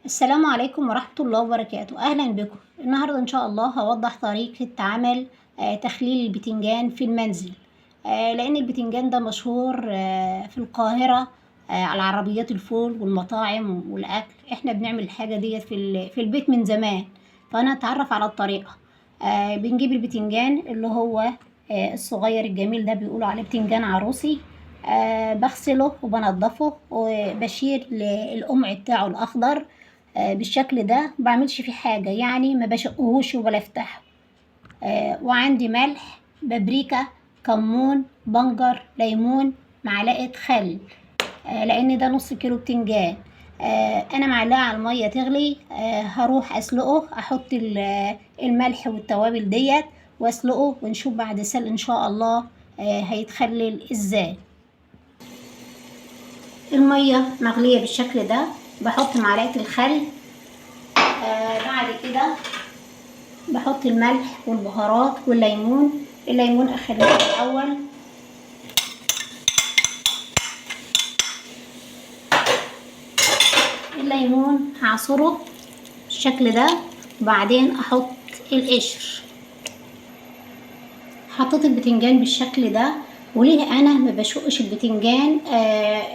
السلام عليكم ورحمة الله وبركاته. أهلا بكم. النهاردة إن شاء الله هوضح طريقة عمل تخليل البتنجان في المنزل. لأن البتنجان ده مشهور في القاهرة على عربيات الفول والمطاعم والأكل. إحنا بنعمل الحاجة ديت في البيت من زمان، فأنا أتعرف على الطريقة. بنجيب البتنجان اللي هو الصغير الجميل ده، بيقولوا عليه بتنجان عروسي. بغسله وبنضفه وبشيل القمع بتاعه الأخضر بالشكل ده. مبعملش فيه حاجة، يعني ما بشقهوش ولا افتحه. وعندي ملح، بابريكا، كمون، بنجر، ليمون، معلقة خل. لان ده نص كيلو بتنجان. انا معلقة على المية تغلي. هروح اسلقه، احط الملح والتوابل ديت واسلقه، ونشوف بعد سلق ان شاء الله هيتخلل ازاي. المية مغلية بالشكل ده، بحط معلقة الخل. بعد كده بحط الملح والبهارات والليمون. الليمون اخليه الاول. الليمون هعصره بالشكل ده، وبعدين احط القشر. حطيت البتنجان بالشكل ده. وليه انا ما بشقش البتنجان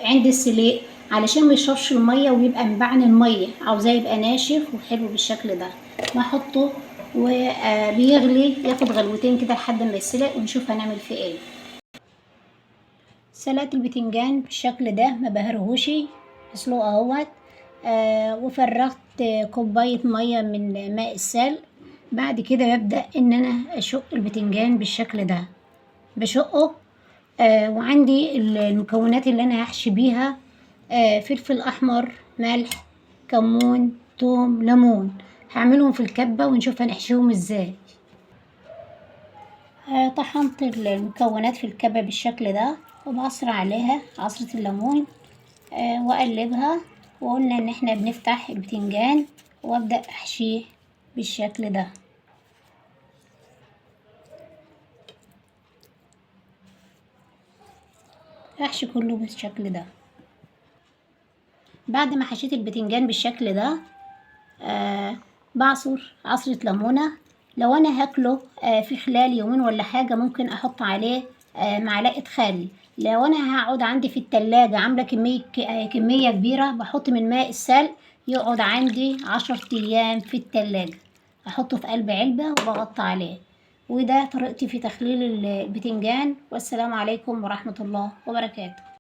عند السلق؟ علشان ما يشربش الميه ويبقى مبعن الميه، عاوزاه يبقى ناشف وحلو بالشكل ده. بحطه وبيغلي، ياخد غلوتين كده لحد ما يسلق، ونشوف هنعمل فيه ايه. سلقت البتنجان بالشكل ده، ما بهرهوش، اسلقه اهوت. وفرغت كوبايه ميه من ماء السلق. بعد كده ببدأ ان انا اشق البتنجان بالشكل ده، بشقه. وعندي المكونات اللي انا هحشي بيها: فلفل احمر، ملح، كمون، توم، ليمون. هعملهم في الكبة ونشوف هنحشيهم ازاي. طحنت المكونات في الكبة بالشكل ده، وبعصر عليها عصرة الليمون. واقلبها. وقلنا ان احنا بنفتح البتنجان وابدأ احشيه بالشكل ده. احشي كله بالشكل ده. بعد ما حشيت البتنجان بالشكل ده، بعصر عصرة ليمونة. لو انا هاكله في خلال يومين ولا حاجة، ممكن احط عليه معلقة خل. لو انا هقعد عندي في التلاجة عاملة كمية كبيرة، بحط من ماء السلق يقعد عندي 10 ايام في التلاجة. احطه في قلب علبة وبغطي عليه. وده طريقتي في تخليل البتنجان. والسلام عليكم ورحمة الله وبركاته.